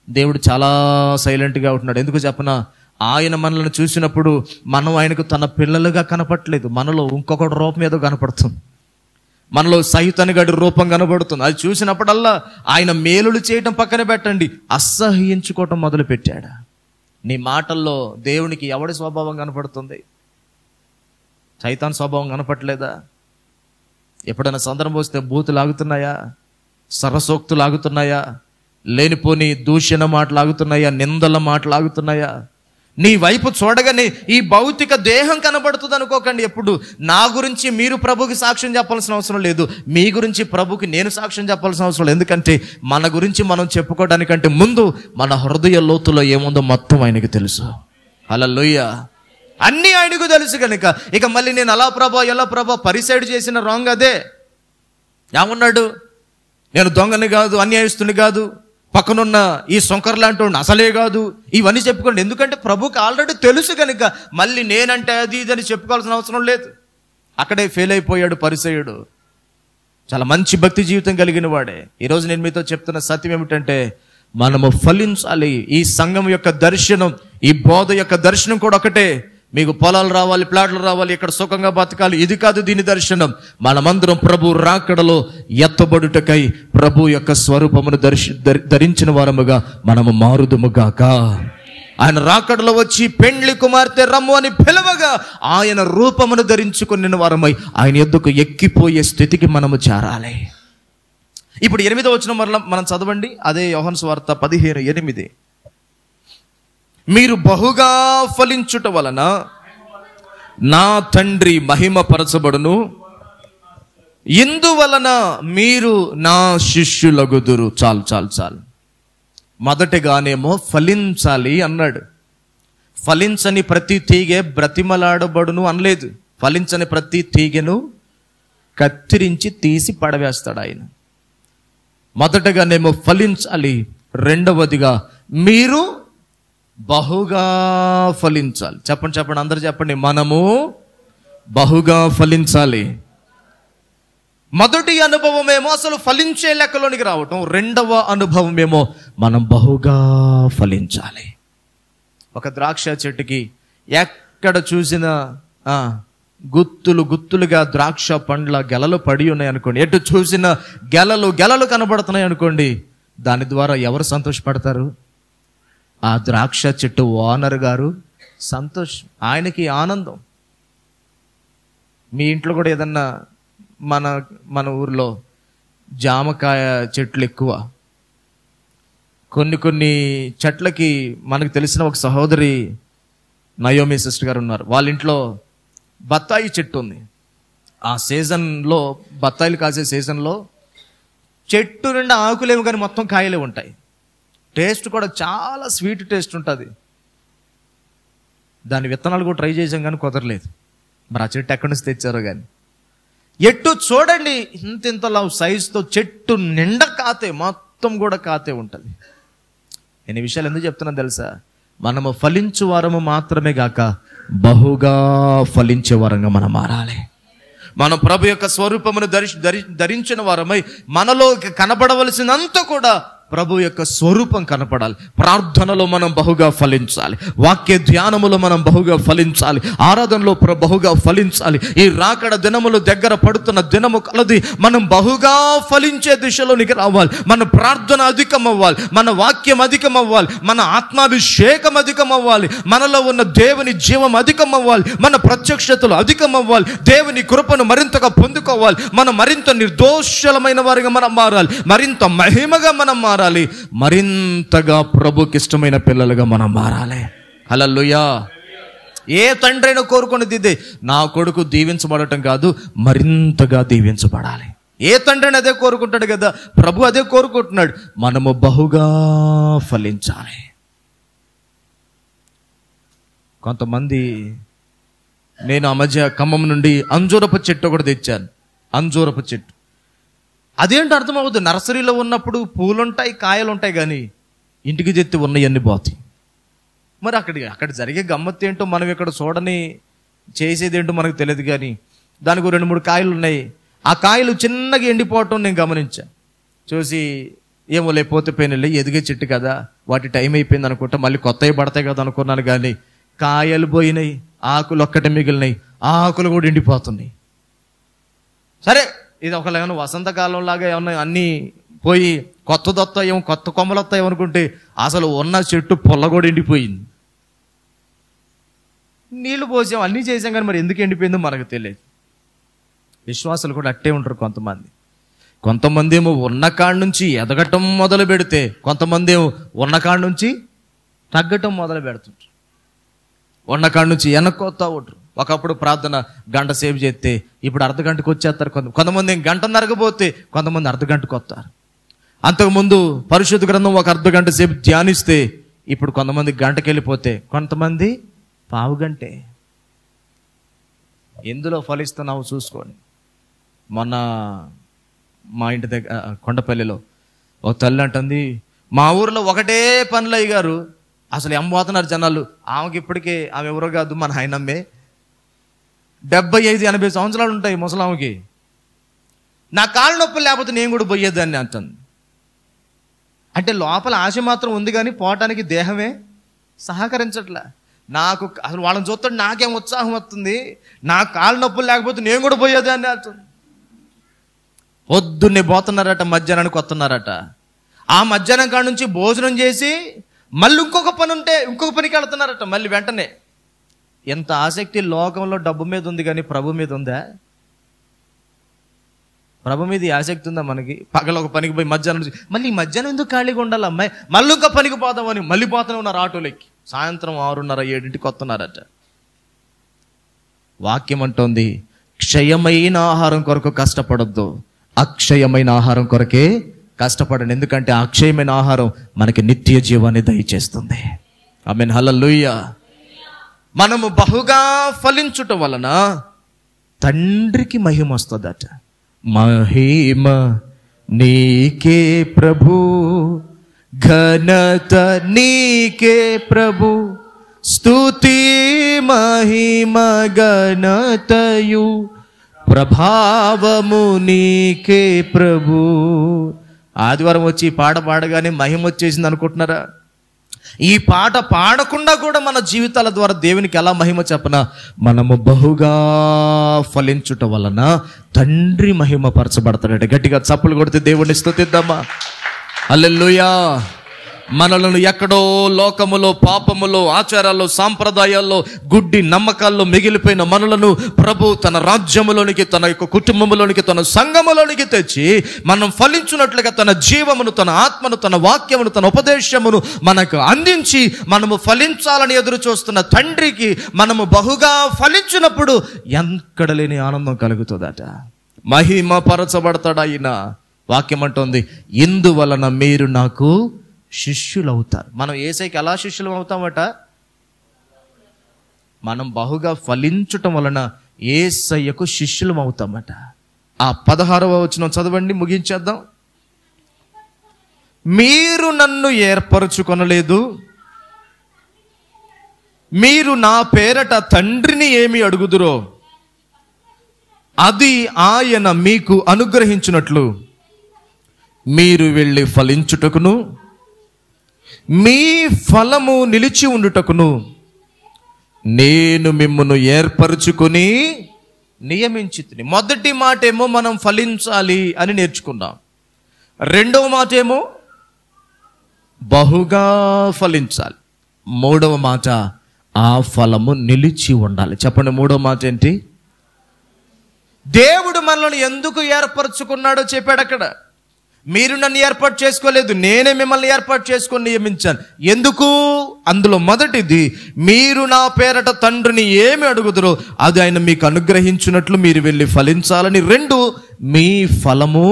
దేవుడు చాలా సైలెంట్గా ఉంటున్నాడు. ఎందుకు చెప్పనా? ఆయన మనల్ని చూసినప్పుడు మనం ఆయనకు తన పిల్లలుగా కనపట్లేదు. మనలో ఇంకొకటి రూపం ఏదో కనపడుతుంది. మనలో సైతాను గడి రూపం కనబడుతుంది. అది చూసినప్పుడల్లా ఆయన మేలులు చేయటం పక్కన పెట్టండి, అసహ్యించుకోవటం మొదలు పెట్టాడు. నీ మాటల్లో దేవునికి ఎవడి స్వభావం కనపడుతుంది? సైతాన్ స్వభావం కనపట్లేదా? ఎప్పుడైనా సందర్భం వస్తే బూతులు ఆగుతున్నాయా? సరసోక్తులు ఆగుతున్నాయా? లేనిపోని దూషణ మాటలు ఆగుతున్నాయా? నిందల మాటలు ఆగుతున్నాయా? నీ వైపు చూడగానే ఈ భౌతిక దేహం కనబడుతుంది అనుకోకండి. ఎప్పుడు నా గురించి మీరు ప్రభుకి సాక్ష్యం చెప్పాల్సిన అవసరం లేదు, మీ గురించి ప్రభుకి నేను సాక్ష్యం చెప్పాల్సిన అవసరం లేదు. ఎందుకంటే మన గురించి మనం చెప్పుకోవడానికంటే ముందు మన హృదయ లోతులో ఏముందో మొత్తం ఆయనకు తెలుసు. హల్లెలూయా. అన్నీ ఆయనకు తెలుసు కనుక ఇక మళ్ళీ నేను అలా ప్రభా ఎలా ప్రభా పరిసైడ్ చేసిన రాంగ్ అదే. ఏమన్నాడు? నేను దొంగని కాదు, అన్యాయస్తుని కాదు, పక్కనున్న ఈ సొంకర్ లాంటి అసలే కాదు, ఇవన్నీ చెప్పుకోండి. ఎందుకంటే ప్రభుకి ఆల్రెడీ తెలుసు కనుక మళ్ళీ నేనంటే అది ఇదని చెప్పుకోవాల్సిన అవసరం లేదు. అక్కడే ఫెయిల్ అయిపోయాడు పరిసయ్యుడు. చాలా మంచి భక్తి జీవితం కలిగిన వాడే. ఈరోజు నేను మీతో చెప్తున్న సత్యం ఏమిటంటే, మనము ఫలించాలి. ఈ సంఘం యొక్క దర్శనం, ఈ బోధ యొక్క దర్శనం కూడా ఒకటే. మీకు పొలాలు రావాలి, ప్లాట్లు రావాలి, ఇక్కడ సుఖంగా బతకాలి, ఇది కాదు దీని దర్శనం. మనమందరం ప్రభు రాకడలో ఎత్తబడుటకై ప్రభు యొక్క స్వరూపమును ధరించిన వారముగా మనము మారుదుముగాక. ఆయన రాకడలో వచ్చి పెండ్లి కుమార్తె రమ్ము అని పిలవగా ఆయన రూపమును ధరించుకున్న వారమై ఆయన యొద్దకు ఎక్కిపోయే స్థితికి మనము చేరాలి. ఇప్పుడు 8వ వచనం మరలా మనం చదవండి. అదే యోహాను సువార్త 15:8. మీరు బహుగా ఫలించుట వలన నా తండ్రి మహిమపరచబడును, ఇందువలన మీరు నా శిష్యులగుదురు. చాలు. మొదటిగానేమో ఫలించాలి అన్నాడు. ఫలించని ప్రతి తీగె బ్రతిమలాడబడును అనలేదు. ఫలించని ప్రతి తీగెను కత్తిరించి తీసి పడవేస్తాడు ఆయన. మొదటగానేమో ఫలించాలి, రెండవదిగా మీరు బహుగా ఫలించాలి. చెప్పండి అందరు చెప్పండి. మనము బహుగా ఫలించాలి. మొదటి అనుభవం ఏమో అసలు ఫలించే లెక్కలోనికి రావటం, రెండవ అనుభవం ఏమో మనం బహుగా ఫలించాలి. ఒక ద్రాక్ష చెట్టుకి ఎక్కడ చూసినా గుత్తులుగా ద్రాక్ష పండ్ల గెలలు పడి ఉన్నాయి అనుకోండి, ఎటు చూసినా గెలలు కనబడుతున్నాయి అనుకోండి, దాని ద్వారా ఎవరు సంతోషపడతారు? ఆ ద్రాక్ష చెట్టు ఓనర్ గారు సంతోషం, ఆయనకి ఆనందం. మీ ఇంట్లో కూడా ఏదన్నా మన ఊర్లో జామకాయ చెట్లు ఎక్కువ, కొన్ని చెట్లకి మనకు తెలిసిన ఒక సహోదరి నయోమి సిస్టర్ గారు ఉన్నారు. వాళ్ళ ఇంట్లో బత్తాయి చెట్టు ఉంది. ఆ సీజన్లో బత్తాయిలు కాసే సీజన్లో చెట్టు నిండా ఆకులేము కానీ మొత్తం కాయలే ఉంటాయి. టేస్ట్ కూడా చాలా స్వీట్ టేస్ట్ ఉంటుంది. దాని విత్తనాలు కూడా ట్రై చేసాం కానీ కుదరలేదు. మరి ఆ చెట్టు ఎక్కడి నుంచి తెచ్చారో కానీ ఎట్టు చూడండి ఇంతలా సైజుతో చెట్టు నిండా కాతే, మొత్తం కూడా కాతే ఉంటుంది. నేను ఈ విషయాలు ఎందుకు చెప్తున్నాను తెలుసా? మనము ఫలించు వారము మాత్రమే గాక బహుగా ఫలించే వారంగా మనం మారాలి. మనం ప్రభు యొక్క స్వరూపమును ధరించిన వారమై మనలో కనబడవలసినంత కూడా ప్రభు యొక్క స్వరూపం కనపడాలి. ప్రార్థనలో మనం బహుగా ఫలించాలి, వాక్య ధ్యానములో మనం బహుగా ఫలించాలి, ఆరాధనలో బహుగా ఫలించాలి. ఈ రాకడ దినములు దగ్గర పడుతున్న దినము కలది మనం బహుగా ఫలించే దిశలోనికి రావాలి. మన ప్రార్థన అధికం అవ్వాలి, మన వాక్యం అధికం అవ్వాలి, మన ఆత్మాభిషేకం అధికం అవ్వాలి, మనలో ఉన్న దేవుని జీవం అధికం అవ్వాలి, మన ప్రత్యక్షతలు అధికం అవ్వాలి, దేవుని కృపను మరింతగా పొందుకోవాలి, మనం మరింత నిర్దోషులమైన వారిగా మనం మారాలి, మరింత మహిమగా మనం మారాలి. మారాలి, మరింతగా ప్రభుకి ఇష్టమైన పిల్లలుగా మనం మారాలి. హల్లెలూయా. ఏ తండ్రి అయినా కోరుకునేది ఇదే, నా కొడుకు దీవించబడటం కాదు, మరింతగా దీవించబడాలి. ఏ తండ్రిని అదే కోరుకుంటాడు కదా, ప్రభు అదే కోరుకుంటున్నాడు, మనము బహుగా ఫలించాలి. కొంతమంది, నేను ఆ మధ్య ఖమ్మం నుండి అంజూరపు చెట్టు ఒకటి తెచ్చాను. అంజూరపు చెట్టు అదేంటి అర్థమవుతుంది, నర్సరీలో ఉన్నప్పుడు పూలుంటాయి, కాయలు ఉంటాయి, కానీ ఇంటికి తెత్తి ఉన్నవన్నీ పోతాయి. మరి అక్కడ జరిగే గమ్మత్తు ఏంటో, మనం ఇక్కడ చూడని చేసేది ఏంటో మనకు తెలియదు. కానీ దానికి 2-3 కాయలు ఉన్నాయి. ఆ కాయలు చిన్నగా ఎండిపోవటం నేను గమనించాను. చూసి ఏమో లేకపోతే పోయినలే, ఎదిగే చెట్టు కదా, వాటి టైం అయిపోయింది అనుకుంటా, మళ్ళీ కొత్తవి పడతాయి కదా అనుకున్నాను. కానీ కాయలు పోయినాయి, ఆకులు ఒక్కటే మిగిలినాయి, ఆకులు కూడా ఎండిపోతున్నాయి. సరే, ఇది ఒకలాగా వసంతకాలం లాగా ఏమన్నా అన్నీ పోయి కొత్తదొత్తాయేమో, కొత్త కొమ్మలు వస్తాయేమో అనుకుంటే అసలు ఉన్న చెట్టు పొల్ల కూడా ఎండిపోయింది. నీళ్లు పోసాం, అన్నీ చేసాం, కానీ మరి ఎందుకు ఎండిపోయిందో మనకు తెలియదు. విశ్వాసాలు కూడా అట్టే ఉంటారు. కొంతమంది ఏమో ఉన్న కాడి నుంచి ఎదగటం మొదలు పెడితే, కొంతమంది ఏమో ఉన్న కాడి నుంచి తగ్గటం మొదలు పెడుతుంటారు. ఉన్న కాడి నుంచి వెనక్కొస్తా ఉంటారు. ఒకప్పుడు ప్రార్థన గంట సేపు చేస్తే ఇప్పుడు అర్ధగంటకు వచ్చేస్తారు. కొంతమంది గంటన్నరకు పోతే కొంతమంది అర్ధగంటకు వస్తారు. అంతకుముందు పరిశుద్ధ గ్రంథం ఒక అర్ధగంట సేపు ధ్యానిస్తే ఇప్పుడు కొంతమంది గంటకి వెళ్ళిపోతే, కొంతమంది పావుగంటే. ఎందులో ఫలిస్తున్నావు చూసుకోండి. మొన్న మా ఇంటి దగ్గర కొండపల్లిలో ఒక తల్లి అంటుంది, మా ఊర్లో ఒకటే పనులు అయ్యారు, అసలు పోతున్నారు జనాలు. ఆమెకి ఇప్పటికే, ఆమె ఎవరో కాదు, మన ఆయనమ్మే, 75-80 సంవత్సరాలు ఉంటాయి ముసలామెకి. నా కాళ్ళ నొప్పులు లేకపోతే నేను కూడా పోయేదాన్ని అంటుంది. అంటే లోపల ఆశ మాత్రం ఉంది, కానీ పోవటానికి దేహమే సహకరించట్లే. నాకు అసలు వాళ్ళని చూస్తాడు నాకేం ఉత్సాహం వస్తుంది, నా కాళ్ళ నొప్పులు లేకపోతే నేను కూడా పోయేదాన్ని అంటుంది. పొద్దున్నే పోతున్నారట, మధ్యాహ్నానికి వస్తున్నారట. ఆ మధ్యాహ్నం కాడ నుంచి భోజనం చేసి మళ్ళీ ఇంకొక పని ఉంటే ఇంకొక పనికి వెళ్తున్నారట మళ్ళీ వెంటనే. ఎంత ఆసక్తి లోకంలో డబ్బు మీద ఉంది, కానీ ప్రభు మీద ఉందా? ప్రభు మీద ఆసక్తి ఉందా మనకి? పగల ఒక పనికి పోయి మధ్యాహ్నం నుంచి మళ్ళీ మధ్యాహ్నం ఎందుకు ఖాళీగా ఉండాలి అమ్మాయి, మళ్ళీ ఇంకో పనికి పోదామని మళ్ళీ పోతూనే ఉన్నారు ఆటోలెక్కి. సాయంత్రం 6:30-7 వస్తున్నారట. వాక్యం అంటోంది, క్షయమైన ఆహారం కొరకు కష్టపడొద్దు, అక్షయమైన ఆహారం కొరకే కష్టపడండి. ఎందుకంటే అక్షయమైన ఆహారం మనకి నిత్య జీవాన్ని దయచేస్తుంది. ఆమేన్, హల్లెలూయా. మనము బహుగా ఫలించుట వలన తండ్రికి మహిమ వస్తుందట. మహిమ నీకే ప్రభు, ఘనత నీకే ప్రభు, స్తుతి మహిమ ఘనతయు ప్రభావము నీకే ప్రభు. ఆదివారం వచ్చి పాట పాడగానే మహిమ వచ్చేసింది అనుకుంటున్నారా? ఈ పాట పాడకుండా కూడా మన జీవితాల ద్వారా దేవునికి ఎలా మహిమ చెప్పనా, మనము బహుగా ఫలించుట వలన తండ్రి మహిమ పరచబడతాడట. గట్టిగా చప్పులు కొడితే దేవుడిని స్తుతిద్దామా? హల్లెలూయా. మనలను ఎక్కడో లోకములో, పాపములో, ఆచారాల్లో, సాంప్రదాయాల్లో, గుడ్డి నమ్మకాల్లో మిగిలిపోయిన మనలను ప్రభు తన రాజ్యములోనికి, తన యొక్క కుటుంబములోనికి, తన సంఘములోనికి తెచ్చి మనం ఫలించున్నట్లుగా తన జీవమును, తన ఆత్మను, తన వాక్యమును, తన ఉపదేశమును మనకు అందించి మనము ఫలించాలని ఎదురు చూస్తున్న తండ్రికి మనము బహుగా ఫలించినప్పుడు ఎక్కడ లేని ఆనందం కలుగుతుందట. మహిమ పరచబడతాడు ఆయన. వాక్యం అంటోంది, ఇందువలన మీరు నాకు శిష్యులు అవుతారు. మనం యేసయ్యకి ఎలా శిష్యులు అవుతామట? మనం బహుగా ఫలించటం వలన యేసయ్యకు శిష్యులు అవుతామట. ఆ 16వ వచనం చదవండి, ముగించేద్దాం. మీరు నన్ను ఏర్పరచుకొనలేదు, మీరు నా పేరట తండ్రిని ఏమి అడుగుదురో అది ఆయన మీకు అనుగ్రహించినట్లు మీరు వెళ్ళి ఫలించుటకును మీ ఫలము నిలిచి ఉండుటకును నేను మిమ్మును ఏర్పరచుకొని నియమించితిని. మొదటి మాట ఏమో మనం ఫలించాలి అని నేర్చుకున్నాం. రెండవ మాట ఏమో బహుగా ఫలించాలి. మూడవ మాట ఆ ఫలము నిలిచి ఉండాలి. చెప్పండి, మూడవ మాట ఏంటి? దేవుడు మనల్ని ఎందుకు ఏర్పరచుకున్నాడో చెప్పాడు అక్కడ. మీరు నన్ను ఏర్పాటు చేసుకోలేదు, నేనే మిమ్మల్ని ఏర్పాటు చేసుకొని నియమించాను. ఎందుకు? అందులో మొదటిది, మీరు నా పేరట తండ్రిని ఏమి అడుగుదురో అది ఆయన మీకు అనుగ్రహించినట్లు మీరు వెళ్ళి ఫలించాలని. 2, మీ ఫలము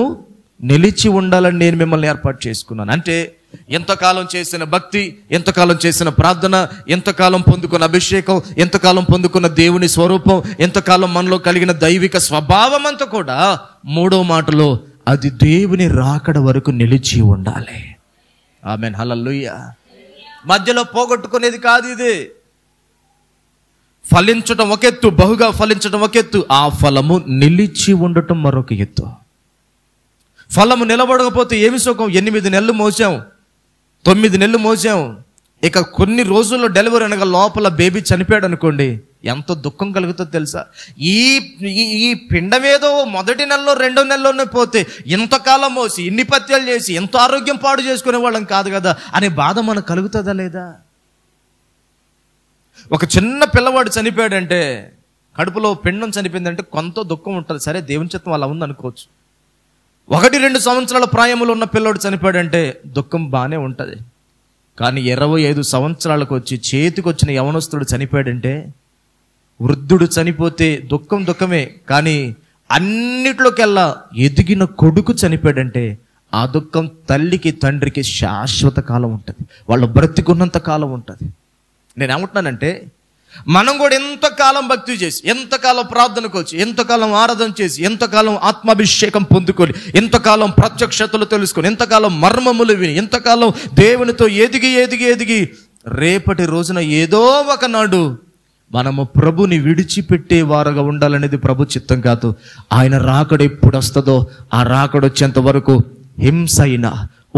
నిలిచి ఉండాలని నేను మిమ్మల్ని ఏర్పాటు చేసుకున్నాను. అంటే ఎంతకాలం చేసిన భక్తి, ఎంతకాలం చేసిన ప్రార్థన, ఎంతకాలం పొందుకున్న అభిషేకం, ఎంతకాలం పొందుకున్న దేవుని స్వరూపం, ఎంతకాలం మనలో కలిగిన దైవిక స్వభావం అంతా కూడా 3వ మాటలో అది దేవుని రాకడ వరకు నిలిచి ఉండాలి. ఆమేన్, హల్లెలూయా. మధ్యలో పోగొట్టుకునేది కాదు ఇది. ఫలించటం ఒక ఎత్తు, బహుగా ఫలించటం ఒక ఎత్తు, ఆ ఫలము నిలిచి ఉండటం మరొక ఎత్తు. ఫలము నిలబడకపోతే ఏమి సుఖం? 8 నెలలు మోసాం, 9 నెలలు మోసాం, ఇక కొన్ని రోజుల్లో డెలివరీ అనగా లోపల బేబీ చనిపోయాడు అనుకోండి, ఎంత దుఃఖం కలుగుతుందో తెలుసా? ఈ పిండమేదో మొదటి నెలలో 2వ నెలలోనే పోతే ఇంతకాలం మోసి ఇన్ని పత్యాలు చేసి ఎంతో ఆరోగ్యం పాడు చేసుకునే వాళ్ళం కాదు కదా అనే బాధ మనకు కలుగుతుందా లేదా? ఒక చిన్న పిల్లవాడు చనిపోయాడంటే, కడుపులో పిండం చనిపోయిందంటే కొంత దుఃఖం ఉంటుంది. సరే, దేవుని చిత్తం అలా ఉంది అనుకోవచ్చు. 1-2 సంవత్సరాల ప్రాయములో ఉన్న పిల్లోడు చనిపోయాడంటే దుఃఖం బాగానే ఉంటుంది. కానీ 25 సంవత్సరాలకు వచ్చి చేతికి వచ్చిన యవనస్తుడు చనిపోయాడంటే, వృద్ధుడు చనిపోతే దుఃఖం దుఃఖమే, కానీ అన్నిట్లోకెల్లా ఎదిగిన కొడుకు చనిపోయాడంటే ఆ దుఃఖం తల్లికి తండ్రికి శాశ్వత కాలం ఉంటుంది, వాళ్ళు బ్రతికున్నంత కాలం ఉంటుంది. నేను ఏమంటున్నానంటే, మనం కూడా ఎంతకాలం భక్తి చేసి, ఎంతకాలం ప్రార్థనకు వచ్చి, ఎంతకాలం ఆరాధన చేసి, ఎంతకాలం ఆత్మాభిషేకం పొందుకొని, ఎంతకాలం ప్రత్యక్షతలు తెలుసుకొని, ఎంతకాలం మర్మములు విని, ఎంతకాలం దేవునితో ఎదిగి రేపటి రోజున ఏదో ఒకనాడు మనము ప్రభుని విడిచిపెట్టే వారుగా ఉండాలనేది ప్రభు చిత్తం కాదు. ఆయన రాకడ ఎప్పుడు వస్తుందో ఆ రాకడ వచ్చేంత వరకు హింస అయినా,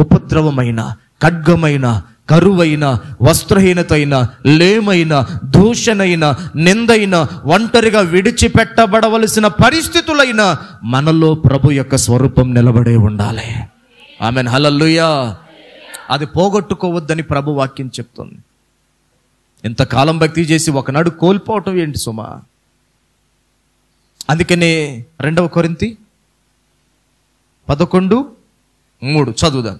ఉపద్రవమైన, ఖడ్గమైన, కరువైన, వస్త్రహీనత అయినా, లేమైన, దూషణైన, నిందైన, ఒంటరిగా విడిచిపెట్టబడవలసిన పరిస్థితులైనా మనలో ప్రభు యొక్క స్వరూపం నిలబడే ఉండాలి. ఆమేన్, హల్లెలూయా. అది పోగొట్టుకోవద్దని ప్రభు వాక్యం చెప్తుంది. ఎంతకాలం భక్తి చేసి ఒకనాడు కోల్పోవటం ఏంటి సుమా? అందుకనే 2వ కొరింథీ 11:3 చదువుదాం.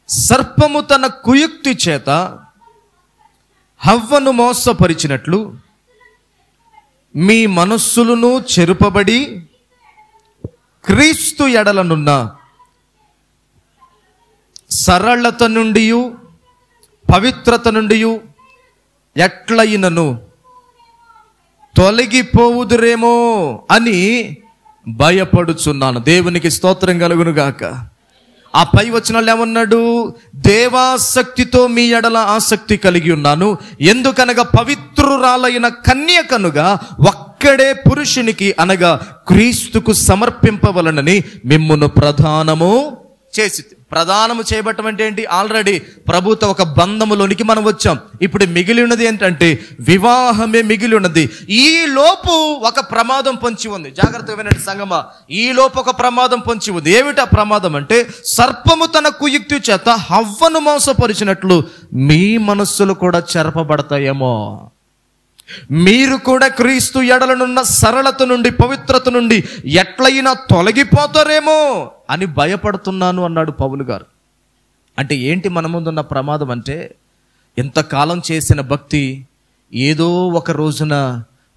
సర్పము తన కుయుక్తి చేత హవ్వను మోసపరిచినట్లు మీ మనస్సులను చెరుపబడి క్రీస్తు ఎడలనున్న సరళత నుండి, పవిత్రత నుండి ఎట్లయినను తొలగిపోవుదురేమో అని భయపడుచున్నాను. దేవునికి స్తోత్రం కలుగును గాక. ఆ పై వచనాలు ఏమన్నాడు? దేవాసక్తితో మీ ఎడల ఆసక్తి కలిగి ఉన్నాను, ఎందుకనగా పవిత్రురాలైన కన్యకనుగా ఒక్కడే పురుషునికి అనగా క్రీస్తుకు సమర్పింపవలనని మిమ్మును ప్రధానము చేసి. ప్రధానము చేయబట్టం అంటే ఏంటి? ఆల్రెడీ ప్రభుతో ఒక బంధములోనికి మనం వచ్చాం. ఇప్పుడు మిగిలి ఉన్నది ఏంటంటే వివాహమే మిగిలి ఉన్నది. ఈ లోపు ఒక ప్రమాదం పొంచి ఉంది. జాగ్రత్తగా వినండి సంగమా, ఈ లోపు ఒక ప్రమాదం పొంచి ఉంది. ఏమిటా ప్రమాదం అంటే, సర్పము తన కుయుక్తి చేత హవ్వను మోసపరిచినట్లు మీ మనస్సులు కూడా చెరపబడతాయేమో. మీరు కూడా క్రీస్తు ఎడలనున్న సరళత నుండి, పవిత్రత నుండి ఎట్లయినా తొలగిపోతారేమో అని భయపడుతున్నాను అన్నాడు పౌలు గారు. అంటే ఏంటి మన ముందున్న ప్రమాదం అంటే, ఎంతకాలం చేసిన భక్తి ఏదో ఒక రోజున,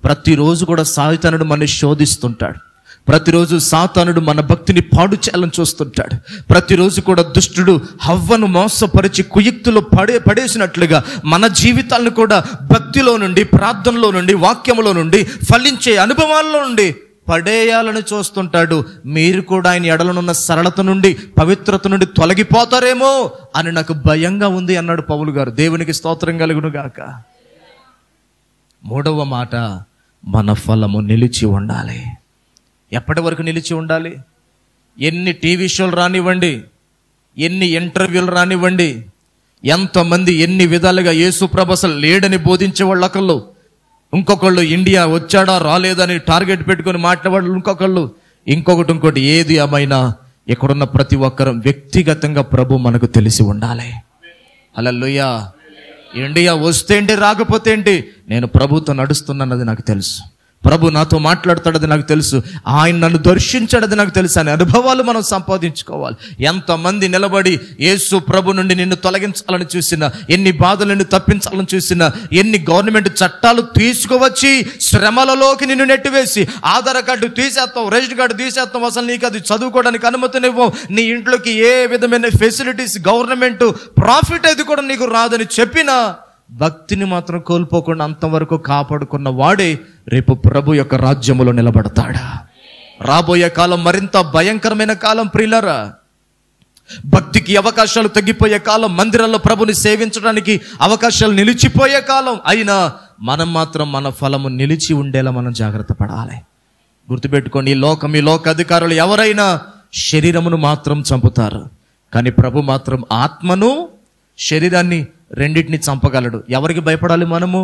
ప్రతిరోజు కూడా సాతానుడు మనల్ని శోధిస్తుంటాడు. ప్రతిరోజు సాతానుడు మన భక్తిని పాడు చేయాలని చూస్తుంటాడు. ప్రతిరోజు కూడా దుష్టుడు హవ్వను మోసపరిచి కుయుక్తులు పడేసినట్లుగా మన జీవితాలను కూడా భక్తిలో నుండి, ప్రార్థనలో నుండి, వాక్యములో నుండి, ఫలించే అనుభవాల్లో నుండి పడేయాలని చూస్తుంటాడు. మీరు కూడా ఆయన ఎడలనున్న సరళత నుండి, పవిత్రత నుండి తొలగిపోతారేమో అని నాకు భయంగా ఉంది అన్నాడు పౌలు గారు. దేవునికి స్తోత్రం కలుగును గాక. 3వ మాట, మన ఫలము నిలిచి ఉండాలి. ఎప్పటి వరకు నిలిచి ఉండాలి? ఎన్ని టీవీ షోలు రానివ్వండి, ఎన్ని ఇంటర్వ్యూలు రానివ్వండి, ఎంతమంది ఎన్ని విధాలుగా యేసు ప్రభు అసలు లేడని బోధించే వాళ్ళు ఒకళ్ళు, ఇంకొకళ్ళు ఇండియా వచ్చాడా రాలేదని టార్గెట్ పెట్టుకొని మాట్లాడేవాళ్ళు ఇంకొకళ్ళు, ఇంకొకటి ఏది ఏమైనా ఇక్కడున్న ప్రతి ఒక్కరం వ్యక్తిగతంగా ప్రభు మనకు తెలిసి ఉండాలి. హల్లెలూయా. ఇండియా వస్తే ఏంటి, రాకపోతే ఏంటి, నేను ప్రభుతో నడుస్తున్నది నాకు తెలుసు. ప్రభు నాతో మాట్లాడతాడది నాకు తెలుసు, ఆయన నన్ను దర్శించాడది నాకు తెలుసు అనే అనుభవాలు మనం సంపాదించుకోవాలి. ఎంతమంది నిలబడి యేసు ప్రభు నుండి నిన్ను తొలగించాలని చూసినా, ఎన్ని బాధలు నిన్ను తప్పించాలని చూసినా, ఎన్ని గవర్నమెంట్ చట్టాలు తీసుకువచ్చి శ్రమలలోకి నిన్ను నెట్టివేసి, ఆధార్ కార్డు తీసేస్తాం, రేషన్ కార్డు తీసేస్తాం, అసలు నీకు అది చదువుకోవడానికి అనుమతినివ్వం, నీ ఇంట్లోకి ఏ విధమైన ఫెసిలిటీస్, గవర్నమెంట్ ప్రాఫిట్ అది కూడా నీకు రాదని చెప్పినా భక్తిని మాత్రం కోల్పోకుండా అంతవరకు కాపాడుకున్న వాడే రేపు ప్రభు యొక్క రాజ్యములో నిలబడతాడా. రాబోయే కాలం మరింత భయంకరమైన కాలం ప్రియులారా. భక్తికి అవకాశాలు తగ్గిపోయే కాలం, మందిరాల్లో ప్రభుని సేవించడానికి అవకాశాలు నిలిచిపోయే కాలం. అయినా మనం మాత్రం మన ఫలము నిలిచి ఉండేలా మనం జాగ్రత్త పడాలి. గుర్తుపెట్టుకోండి, ఈ లోక అధికారులు ఎవరైనా శరీరమును మాత్రం చంపుతారు, కానీ ప్రభు మాత్రం ఆత్మను, శరీరాన్ని రెండింటిని చంపగలడు. ఎవరికి భయపడాలి? మనము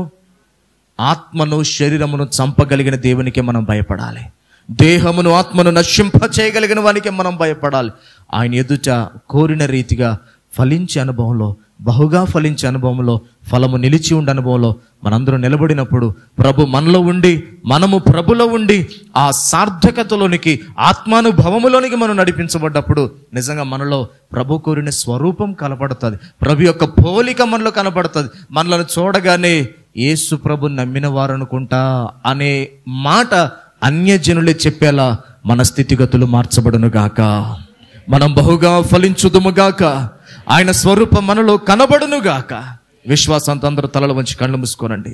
ఆత్మను శరీరమును చంపగలిగిన దేవునికే మనం భయపడాలి. దేహమును ఆత్మను నశింప చేయగలిగిన వానికే మనం భయపడాలి. ఆయన ఎదుట కోరిన రీతిగా ఫలించే అనుభవంలో, బహుగా ఫలించే అనుభవంలో, ఫలము నిలిచి ఉండే అనుభవంలో మనందరం నిలబడినప్పుడు ప్రభు మనలో ఉండి, మనము ప్రభులో ఉండి ఆ సార్థకతలోనికి, ఆత్మానుభవములోనికి మనం నడిపించబడ్డప్పుడు నిజంగా మనలో ప్రభు కోరిన స్వరూపం కనపడుతుంది, ప్రభు యొక్క పోలిక మనలో కనపడుతుంది. మనలను చూడగానే యేసు ప్రభు నమ్మిన వారు అనుకుంటా అనే మాట అన్యజనులే చెప్పేలా మన స్థితిగతులు మార్చబడును గాక. మనం బహుగా ఫలించుదుము గాక. ఆయన స్వరూపం మనలో కనబడును గాక. విశ్వాసంతో అందరూ తలలు వంచి కళ్ళు మూసుకోనండి.